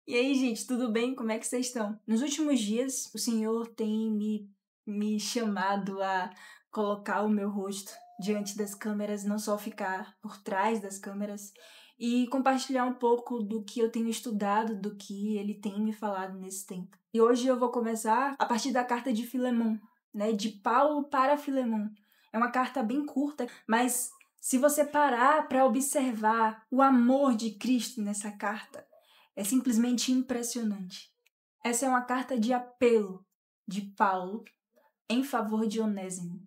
E aí, gente, tudo bem? Como é que vocês estão? Nos últimos dias, o Senhor tem me chamado a colocar o meu rosto diante das câmeras, não só ficar por trás das câmeras, e compartilhar um pouco do que eu tenho estudado, do que ele tem me falado nesse tempo. E hoje eu vou começar a partir da carta de Filemão, né? De Paulo para Filemão. É uma carta bem curta, mas se você parar para observar o amor de Cristo nessa carta, é simplesmente impressionante. Essa é uma carta de apelo de Paulo em favor de Onésimo.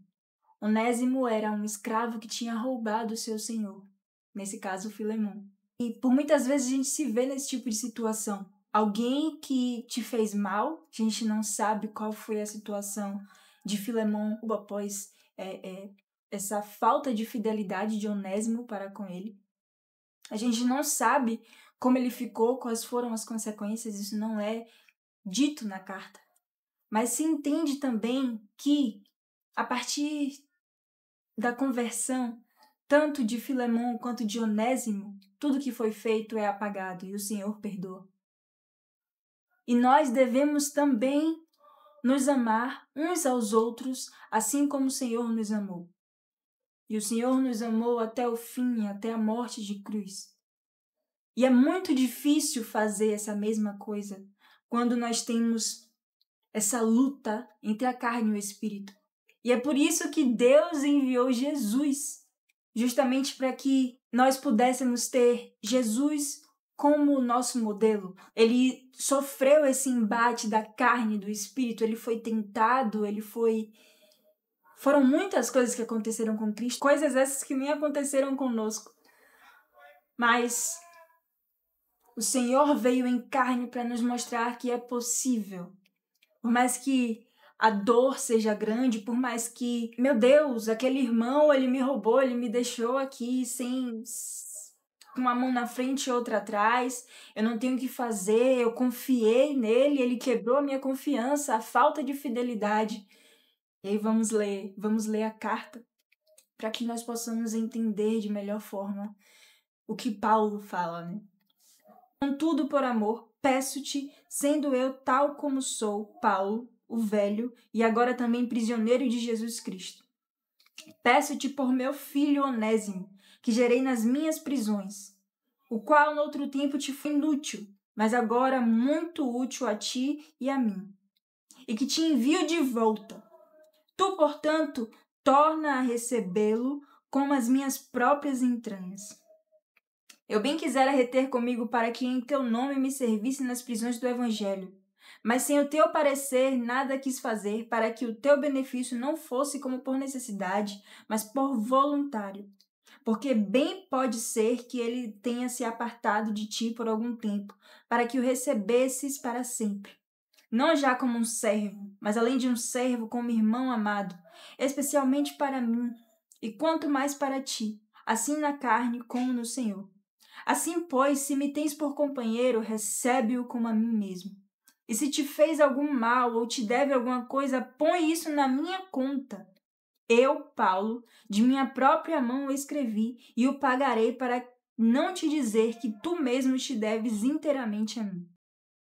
Onésimo era um escravo que tinha roubado o seu senhor, nesse caso Filemão. E por muitas vezes a gente se vê nesse tipo de situação. Alguém que te fez mal, a gente não sabe qual foi a situação de Filemão após essa falta de fidelidade de Onésimo para com ele. A gente não sabe como ele ficou, quais foram as consequências, isso não é dito na carta. Mas se entende também que, a partir da conversão, tanto de Filemão quanto de Onésimo, tudo que foi feito é apagado e o Senhor perdoa. E nós devemos também nos amar uns aos outros, assim como o Senhor nos amou. E o Senhor nos amou até o fim, até a morte de cruz. E é muito difícil fazer essa mesma coisa quando nós temos essa luta entre a carne e o espírito. E é por isso que Deus enviou Jesus, justamente para que nós pudéssemos ter Jesus como o nosso modelo. Ele sofreu esse embate da carne e do espírito, ele foi tentado, Foram muitas coisas que aconteceram com Cristo, coisas essas que nem aconteceram conosco. Mas o Senhor veio em carne para nos mostrar que é possível. Por mais que a dor seja grande, por mais que, meu Deus, aquele irmão, ele me roubou, ele me deixou aqui sem uma mão na frente e outra atrás, eu não tenho o que fazer, eu confiei nele, ele quebrou a minha confiança, a falta de fidelidade. E aí vamos ler a carta para que nós possamos entender de melhor forma o que Paulo fala, né? Contudo, por amor, peço-te, sendo eu tal como sou, Paulo, o velho, e agora também prisioneiro de Jesus Cristo. Peço-te por meu filho Onésimo, que gerei nas minhas prisões, o qual no outro tempo te foi inútil, mas agora muito útil a ti e a mim, e que te envio de volta. Tu, portanto, torna a recebê-lo como as minhas próprias entranhas. Eu bem quisera reter comigo para que em teu nome me servisse nas prisões do Evangelho. Mas sem o teu parecer nada quis fazer para que o teu benefício não fosse como por necessidade, mas por voluntário. Porque bem pode ser que ele tenha se apartado de ti por algum tempo, para que o recebesses para sempre. Não já como um servo, mas além de um servo, como irmão amado, especialmente para mim, e quanto mais para ti, assim na carne como no Senhor. Assim, pois, se me tens por companheiro, recebe-o como a mim mesmo. E se te fez algum mal ou te deve alguma coisa, põe isso na minha conta. Eu, Paulo, de minha própria mão o escrevi e o pagarei para não te dizer que tu mesmo te deves inteiramente a mim.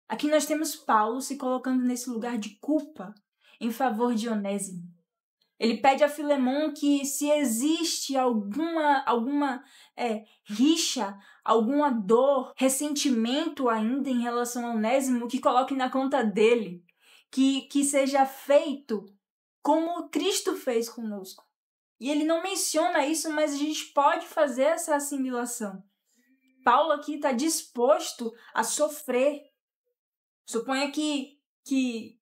Aqui nós temos Paulo se colocando nesse lugar de culpa em favor de Onésimo. Ele pede a Filemão que se existe alguma rixa, alguma dor, ressentimento ainda em relação ao Onésimo, que coloque na conta dele, que seja feito como Cristo fez conosco. E ele não menciona isso, mas a gente pode fazer essa assimilação. Paulo aqui está disposto a sofrer. Suponha que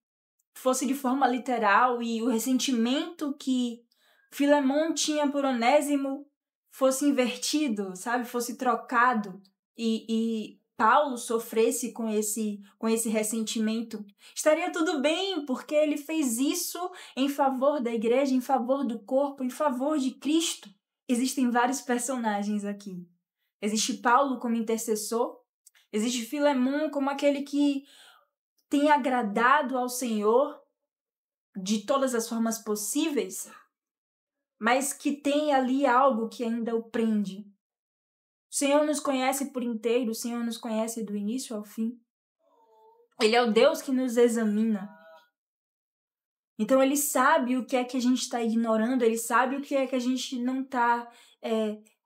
fosse de forma literal e o ressentimento que Filemão tinha por Onésimo fosse invertido, sabe? Fosse trocado e Paulo sofresse com esse ressentimento. Estaria tudo bem, porque ele fez isso em favor da igreja, em favor do corpo, em favor de Cristo. Existem vários personagens aqui. Existe Paulo como intercessor, existe Filemão como aquele que tem agradado ao Senhor de todas as formas possíveis, mas que tem ali algo que ainda o prende. O Senhor nos conhece por inteiro, o Senhor nos conhece do início ao fim. Ele é o Deus que nos examina. Então, ele sabe o que é que a gente está ignorando, ele sabe o que é que a gente não está...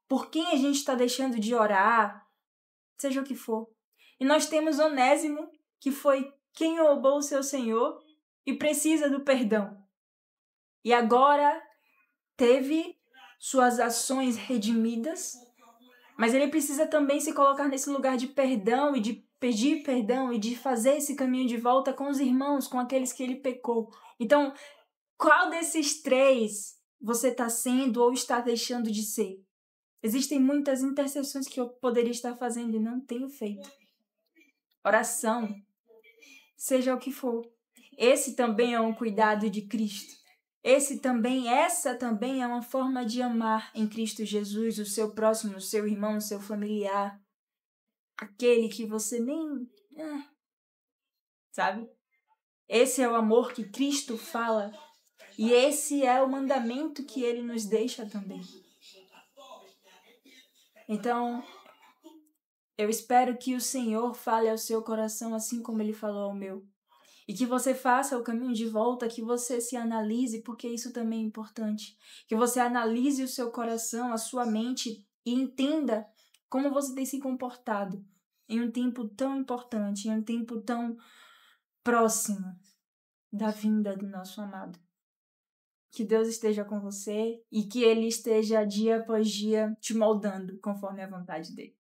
por quem a gente está deixando de orar, seja o que for. E nós temos Onésimo, que foi quem roubou o seu Senhor e precisa do perdão. E agora teve suas ações redimidas, mas ele precisa também se colocar nesse lugar de perdão e de pedir perdão e de fazer esse caminho de volta com os irmãos, com aqueles que ele pecou. Então, qual desses três você está sendo ou está deixando de ser? Existem muitas intercessões que eu poderia estar fazendo e não tenho feito. Oração, seja o que for. Esse também é um cuidado de Cristo. Essa também é uma forma de amar em Cristo Jesus o seu próximo, o seu irmão, o seu familiar. Aquele que você nem... sabe? Esse é o amor que Cristo fala. E esse é o mandamento que ele nos deixa também. Então, eu espero que o Senhor fale ao seu coração assim como ele falou ao meu. E que você faça o caminho de volta, que você se analise, porque isso também é importante. Que você analise o seu coração, a sua mente e entenda como você tem se comportado em um tempo tão importante, em um tempo tão próximo da vinda do nosso amado. Que Deus esteja com você e que Ele esteja dia após dia te moldando conforme a vontade dele.